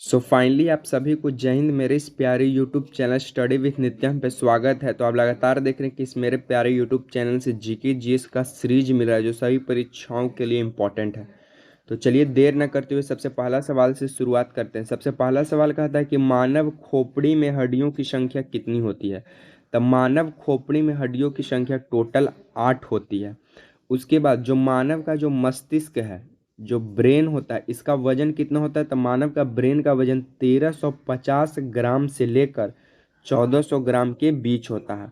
So finally आप सभी को जय हिंद। मेरे इस प्यारे यूट्यूब चैनल स्टडी विथ नित्यम पे स्वागत है। तो आप लगातार देख रहे हैं कि इस मेरे प्यारे यूट्यूब चैनल से जीके जीएस का सीरीज मिल रहा है जो सभी परीक्षाओं के लिए इम्पोर्टेंट है। तो चलिए देर न करते हुए सबसे पहला सवाल से शुरुआत करते हैं। सबसे पहला सवाल कहता है कि मानव खोपड़ी में हड्डियों की संख्या कितनी होती है। तब मानव खोपड़ी में हड्डियों की संख्या टोटल 8 होती है। उसके बाद जो मानव का जो मस्तिष्क है, जो ब्रेन होता है, इसका वजन कितना होता है। तो मानव का ब्रेन का वजन 1350 ग्राम से लेकर 1400 ग्राम के बीच होता है।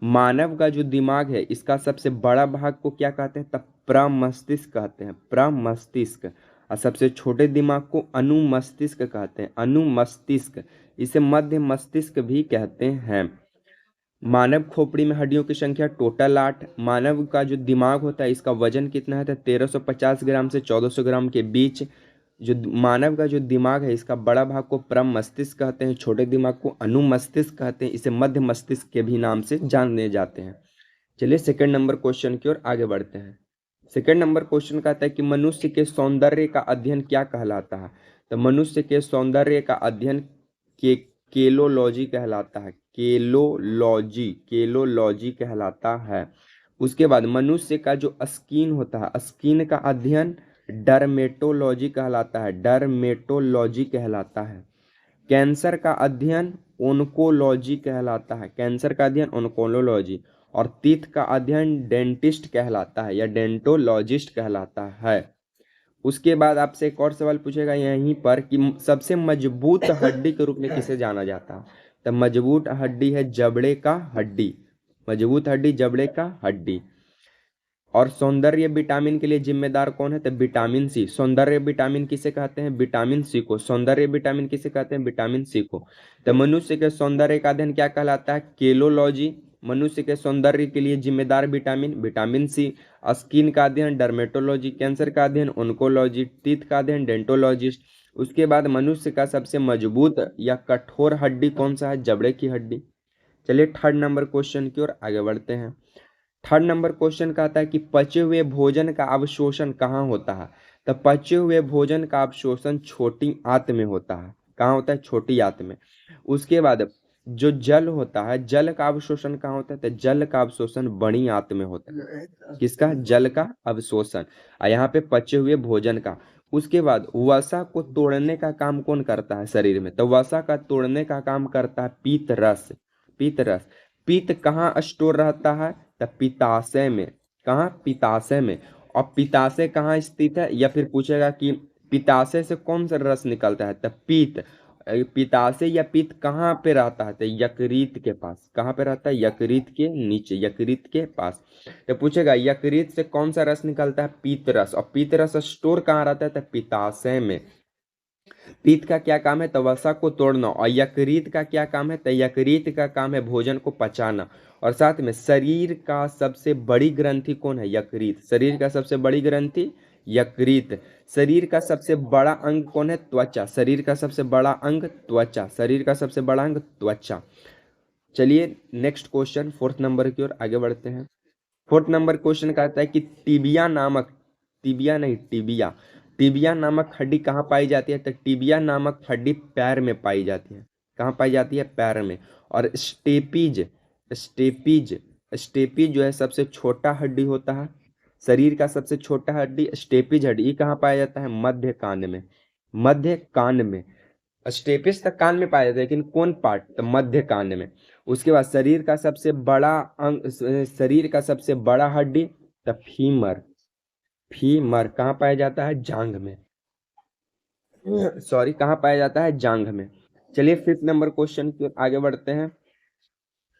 मानव का जो दिमाग है, इसका सबसे बड़ा भाग को क्या कहते हैं। तब प्रमस्तिष्क कहते हैं, प्रमस्तिष्क। और सबसे छोटे दिमाग को अनुमस्तिष्क कहते हैं, अनुमस्तिष्क। इसे मध्य मस्तिष्क भी कहते हैं। मानव खोपड़ी में हड्डियों की संख्या टोटल 8। मानव का जो दिमाग होता है, इसका वजन कितना है। तो 1350 ग्राम से 1400 ग्राम के बीच। जो मानव का जो दिमाग है, इसका बड़ा भाग को परम मस्तिष्क कहते हैं, छोटे दिमाग को अनुमस्तिष्क कहते हैं। इसे मध्य मस्तिष्क के भी नाम से जाने जाते हैं। चलिए सेकंड नंबर क्वेश्चन की ओर आगे बढ़ते हैं। सेकंड नंबर क्वेश्चन कहता है कि मनुष्य के सौंदर्य का अध्ययन क्या कहलाता है। तो मनुष्य के सौंदर्य का अध्ययन के केलोलॉजी कहलाता है, केलोलॉजी, केलोलॉजी कहलाता है। उसके बाद मनुष्य का जो स्किन होता है, स्किन का अध्ययन डर्मेटोलॉजी कहलाता है, डर्मेटोलॉजी कहलाता है। कैंसर का अध्ययन ओन्कोलॉजी कहलाता है, कैंसर का अध्ययन ओन्कोलॉजी। और तीत का अध्ययन डेंटिस्ट कहलाता है या डेंटोलॉजिस्ट कहलाता है। उसके बाद आपसे एक और सवाल पूछेगा यहीं पर कि सबसे मजबूत हड्डी के रूप में किसे जाना जाता है। तो मजबूत हड्डी है जबड़े का हड्डी, मजबूत हड्डी जबड़े का हड्डी। और सौंदर्य विटामिन के लिए जिम्मेदार कौन है। तो विटामिन सी। सौंदर्य विटामिन किसे कहते हैं। विटामिन सी को। सौंदर्य विटामिन किसे कहते हैं। विटामिन सी को। तो मनुष्य के सौंदर्य का अध्ययन क्या कहलाता है। केलोलॉजी। मनुष्य के सौंदर्य के लिए जिम्मेदार विटामिन विटामिन सी। स्किन का अध्ययन डर्मेटोलॉजी। कैंसर का अध्ययन ओन्कोलॉजी। टीथ का अध्ययन डेंटोलॉजिस्ट। उसके बाद मनुष्य का सबसे मजबूत या कठोर हड्डी कौन सा है। जबड़े की हड्डी। चलिए थर्ड नंबर क्वेश्चन की ओर आगे बढ़ते हैं। थर्ड नंबर क्वेश्चन कहता है कि पचे हुए भोजन का अवशोषण कहाँ होता है। तो पचे हुए भोजन का अवशोषण छोटी आंत में होता है। कहाँ होता है। छोटी आंत में। उसके बाद जो जल होता है, जल का अवशोषण कहाँ होता है। तो जल का अवशोषण बड़ी आंत में होता है। किसका। जल का अवशोषण। और यहाँ पे पचे हुए भोजन का। उसके बाद वसा को तोड़ने का काम कौन करता है शरीर में। तो वसा का तोड़ने का काम करता है पीत रस, पीत रस। पीत कहाँ स्टोर रहता है। तब पिताशय में। कहाँ। पिताशय में। और पिताशय कहाँ स्थित है, या फिर पूछेगा कि पिताशय से कौन सा रस निकलता है। तब पीत। पिताशय या पीत कहाँ पे रहता है। तो यकृत के पास। कहाँ पे रहता है। यकृत के नीचे, यकृत के पास। तो पूछेगा यकृत से कौन सा रस निकलता है। पीत रस। और पीत रस स्टोर कहाँ रहता है। तो पिताशय में। पीत का क्या काम है। तो वसा को तोड़ना। और यकृत का क्या काम है। तो यकृत का काम है भोजन को पचाना। और साथ में शरीर का सबसे बड़ी ग्रंथि कौन है। यकृत। शरीर का सबसे बड़ी ग्रंथि यकृत। शरीर का सबसे बड़ा अंग कौन है। त्वचा। शरीर का सबसे बड़ा अंग त्वचा। शरीर का सबसे बड़ा अंग त्वचा। चलिए नेक्स्ट क्वेश्चन फोर्थ नंबर की ओर आगे बढ़ते हैं। फोर्थ नंबर क्वेश्चन कहता है कि टिबिया नामक, टिबिया नहीं टिबिया, टिबिया नामक हड्डी कहाँ पाई जाती है। तो टिबिया नामक हड्डी पैर में पाई जाती है। कहाँ पाई जाती है। पैर में। और स्टेपीज, स्टेपीज, स्टेपीज जो है सबसे छोटा हड्डी होता है। शरीर का सबसे छोटा हड्डी स्टेपीज हड्डी। ये कहाँ पाया जाता है। मध्य कान में, मध्य कान में। स्टेपिस तक कान में पाया जाता है, लेकिन कौन पार्ट। तो मध्य कान में। उसके बाद शरीर का सबसे बड़ा अंग, शरीर का सबसे बड़ा हड्डी द फीमर, फीमर कहाँ पाया जाता है। जांघ में। सॉरी, कहाँ पाया जाता है। जांघ में। चलिए फिफ्थ नंबर क्वेश्चन की ओर आगे बढ़ते हैं।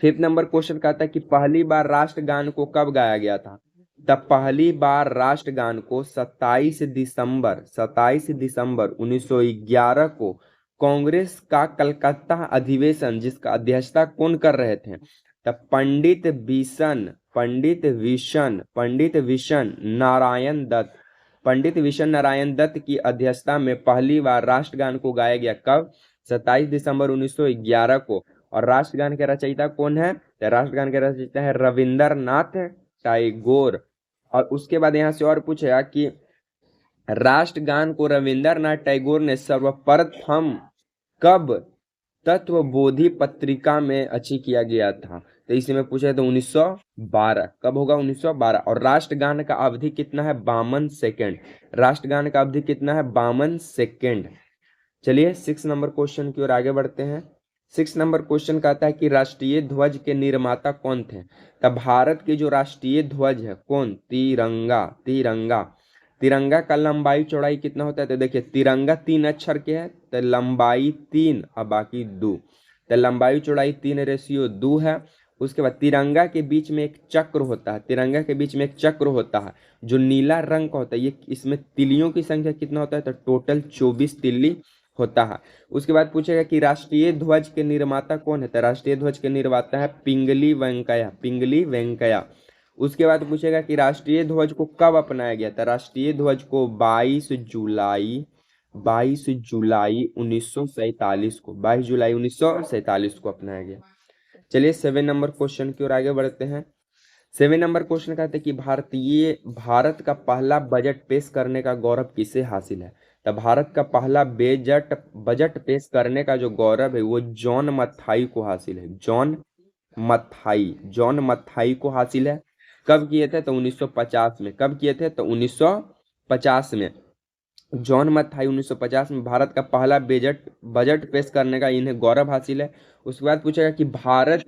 फिफ्थ नंबर क्वेश्चन कहता है कि पहली बार राष्ट्रगान को कब गाया गया था। तब पहली बार राष्ट्रगान को 27 दिसंबर 1911 को कांग्रेस का कलकत्ता अधिवेशन, जिसका अध्यक्षता कौन कर रहे थे। तब पंडित विशन नारायण दत्त, पंडित विशन नारायण दत्त की अध्यक्षता में पहली बार राष्ट्रगान को गाया गया। कब। 27 दिसंबर 1911 को। और राष्ट्रगान के रचयिता कौन है। तो राष्ट्रगान के रचयिता है रविंद्रनाथ टैगोर। और उसके बाद यहाँ से और पूछेगा कि राष्ट्रगान को रविंद्रनाथ टैगोर ने सर्वप्रथम कब तत्वबोधि पत्रिका में अच्छी किया गया था? तो इसी में पूछा तो 1912। कब होगा? 1912। और राष्ट्रगान का अवधि कितना है? 52 सेकेंड। राष्ट्रगान का अवधि कितना है? 52 सेकेंड। चलिए 6 नंबर क्वेश्चन की ओर आगे बढ़ते हैं। 6 नंबर क्वेश्चन कहता है कि राष्ट्रीय ध्वज के निर्माता कौन थे? तब भारत के जो राष्ट्रीय ध्वज है कौन? तिरंगा। तिरंगा। तिरंगा का लंबाई चौड़ाई कितना होता है? तो देखिए तिरंगा 3 अक्षर के है तो लंबाई 3 और बाकी 2, तो लंबाई चौड़ाई 3:2 है। उसके बाद तिरंगा के बीच में एक चक्र होता है, तिरंगा के बीच में एक चक्र होता है जो नीला रंग का होता है। ये इसमें तिलियों की संख्या कितना होता है? तो टोटल 24 तिल्ली होता है। उसके बाद पूछेगा कि राष्ट्रीय ध्वज के निर्माता कौन है? तो राष्ट्रीय ध्वज के निर्माता है पिंगली वेंकैया। पिंगली वेंकैया। उसके बाद पूछेगा कि राष्ट्रीय ध्वज को कब अपनाया गया था? राष्ट्रीय ध्वज को 22 जुलाई 1947 को, 22 जुलाई 1947 को अपनाया गया। चलिए 7 नंबर क्वेश्चन की ओर आगे बढ़ते हैं। 7 नंबर क्वेश्चन कहते हैं कि भारत का पहला बजट पेश करने का गौरव किसे हासिल है? तो भारत का पहला बजट पेश करने का जो गौरव है वो जॉन मथाई को हासिल है। जॉन मथाई को हासिल है। कब किए थे? तो 1950 में। कब किए थे? तो 1950 में। जॉन मथाई 1950 में भारत का पहला बजट पेश करने का इन्हें गौरव हासिल है। उसके बाद पूछेगा कि भारत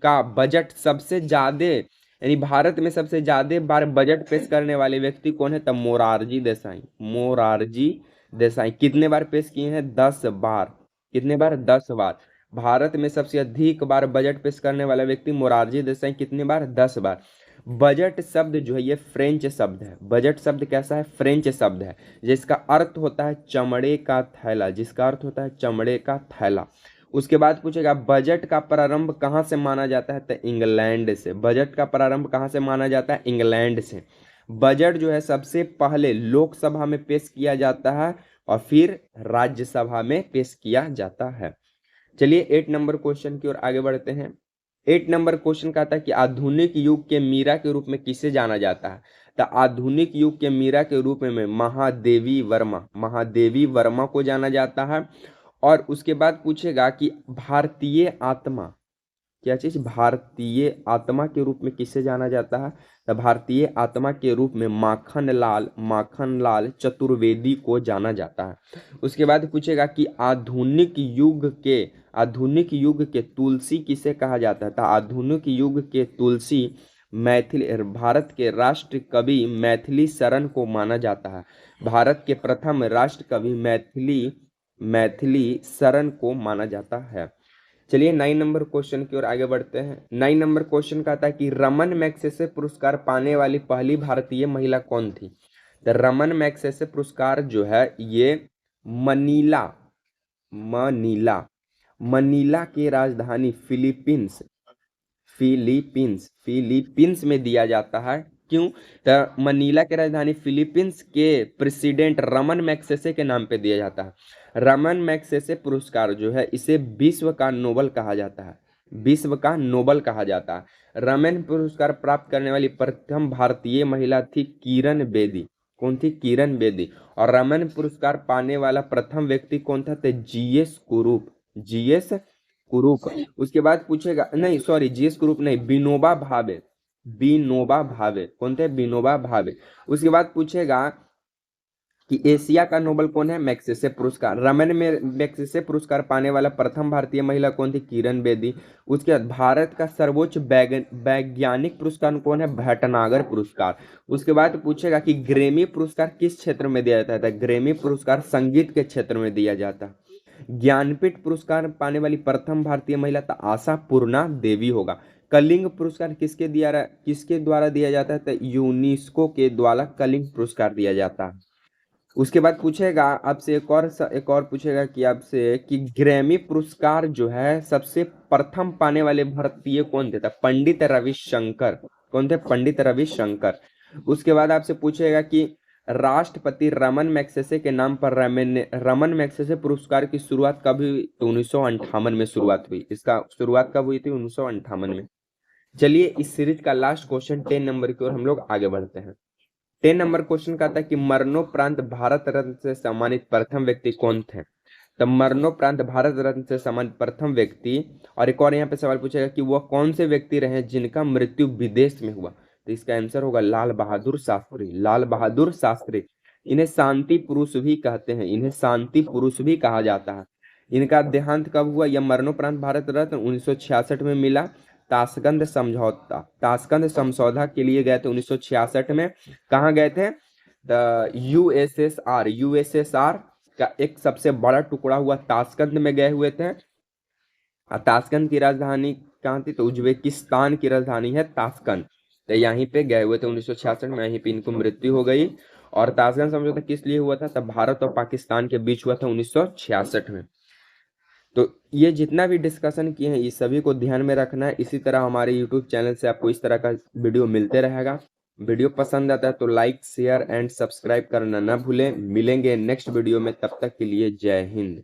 का बजट सबसे ज्यादा यानी भारत में सबसे ज्यादा बार बजट पेश करने वाले व्यक्ति कौन है? तब मोरारजी देसाई। मोरारजी देसाई कितने बार पेश किए हैं? 10 बार। कितने बार? 10 बार। भारत में सबसे अधिक बार बजट पेश करने वाला व्यक्ति मोरारजी देसाई। कितने बार? 10 बार। बजट शब्द जो है ये फ्रेंच शब्द है। बजट शब्द कैसा है? फ्रेंच शब्द है जिसका अर्थ होता है चमड़े का थैला। जिसका अर्थ होता है चमड़े का थैला। उसके बाद पूछेगा बजट का प्रारंभ कहाँ से माना जाता है? तो इंग्लैंड से। बजट का प्रारंभ कहाँ से माना जाता है? इंग्लैंड से। बजट जो है सबसे पहले लोकसभा में पेश किया जाता है और फिर राज्यसभा में पेश किया जाता है। चलिए 8 नंबर क्वेश्चन की ओर आगे बढ़ते हैं। 8 नंबर क्वेश्चन कहता है कि आधुनिक युग के मीरा के रूप में किसे जाना जाता है? तो आधुनिक युग के मीरा के रूप में महादेवी वर्मा को जाना जाता है। और उसके बाद पूछेगा कि भारतीय आत्मा, क्या चीज? भारतीय आत्मा के रूप में किसे जाना जाता है? तो भारतीय आत्मा के रूप में माखनलाल चतुर्वेदी को जाना जाता है। उसके बाद पूछेगा कि आधुनिक युग के तुलसी किसे कहा जाता है? तो आधुनिक युग के तुलसी भारत के राष्ट्र कवि मैथिली शरण को माना जाता है। भारत के प्रथम राष्ट्र कवि मैथिली शरण को माना जाता है। चलिए 9 नंबर क्वेश्चन की ओर आगे बढ़ते हैं। 9 नंबर क्वेश्चन कहता है कि रमन मैग्सेसे पुरस्कार पाने वाली पहली भारतीय महिला कौन थी? तो रमन मैग्सेसे पुरस्कार जो है ये मनीला मनीला मनीला की राजधानी फिलीपींस में दिया जाता है। क्यों? तो मनीला की राजधानी फिलीपींस के प्रेसिडेंट रमन मैग्सेसे के नाम पे दिया जाता है। रमन मैग्सेसे पुरस्कार जो है इसे विश्व का नोबल कहा जाता है। विश्व का नोबल कहा जाता है। रमन पुरस्कार प्राप्त करने वाली प्रथम भारतीय महिला थी किरण बेदी। कौन थी? किरण बेदी। और रमन पुरस्कार पाने वाला प्रथम व्यक्ति कौन था? तो जीएस कुरूप। उसके बाद पूछेगा, नहीं सॉरी, जीएस कुरूप नहीं, विनोबा भावे। कौन थे? विनोबा भावे। उसके बाद पूछेगा कि एशिया का नोबल कौन है? मैग्सेसे पुरस्कार। रमन में मैग्सेसे पुरस्कार पाने वाला प्रथम भारतीय महिला कौन थी? किरण बेदी। उसके बाद भारत का सर्वोच्च वैज्ञानिक पुरस्कार कौन है? भटनागर पुरस्कार। उसके बाद पूछेगा कि ग्रेमी पुरस्कार किस क्षेत्र में दिया जाता है? ग्रेमी पुरस्कार संगीत के क्षेत्र में दिया जाता है। ज्ञानपीठ पुरस्कार पाने वाली प्रथम भारतीय महिला तो आशा पूर्णा देवी होगा। कलिंग पुरस्कार किसके द्वारा दिया जाता है? तो यूनेस्को के द्वारा कलिंग पुरस्कार दिया जाता है। उसके बाद पूछेगा आपसे एक और पूछेगा कि आपसे कि ग्रैमी पुरस्कार जो है सबसे प्रथम पाने वाले भारतीय कौन थे? तो पंडित रविशंकर। कौन थे? पंडित रविशंकर। उसके बाद आपसे पूछेगा कि राष्ट्रपति रमन मैग्सेसे के नाम पर रमन मैग्सेसे पुरस्कार की शुरुआत कब हुई? तो 1958 में शुरुआत हुई। इसका शुरुआत कब हुई थी? 1958 में। चलिए इस सीरीज का लास्ट क्वेश्चन 10 नंबर की ओर हम लोग आगे बढ़ते हैं। 10 नंबर क्वेश्चन का था कि मरणोपरांत भारत रत्न से सम्मानित प्रथम व्यक्ति कौन थे? तब मरणोपरांत भारत रत्न से सम्मानित प्रथम व्यक्ति। और एक और यहाँ पे सवाल पूछेगा कि वह कौन से व्यक्ति रहे जिनका मृत्यु विदेश में हुआ, तो इसका आंसर होगा लाल बहादुर शास्त्री। लाल बहादुर शास्त्री, इन्हें शांति पुरुष भी कहते हैं, इन्हें शांति पुरुष भी कहा जाता है। इनका देहांत कब हुआ या मरणोपरांत भारत रत्न 1966 में मिला। ताशकंद समझौता के लिए गए थे 1966 में। कहाँ गए थे? यूएसएसआर का एक सबसे बड़ा टुकड़ा हुआ ताशकंद में गए हुए थे। ताशकंद की राजधानी कहाँ थी? तो उज्बेकिस्तान की राजधानी है ताशकंद। तो यहीं पे गए हुए थे 1966 में, यहीं पे इनको मृत्यु हो गई। और ताशकंद समझौता किस लिए हुआ था? तब भारत और पाकिस्तान के बीच हुआ था 1966 में। तो ये जितना भी डिस्कशन किए हैं, इस सभी को ध्यान में रखना है। इसी तरह हमारे यूट्यूब चैनल से आपको इस तरह का वीडियो मिलते रहेगा। वीडियो पसंद आता है तो लाइक शेयर एंड सब्सक्राइब करना ना भूलें। मिलेंगे नेक्स्ट वीडियो में, तब तक के लिए जय हिंद।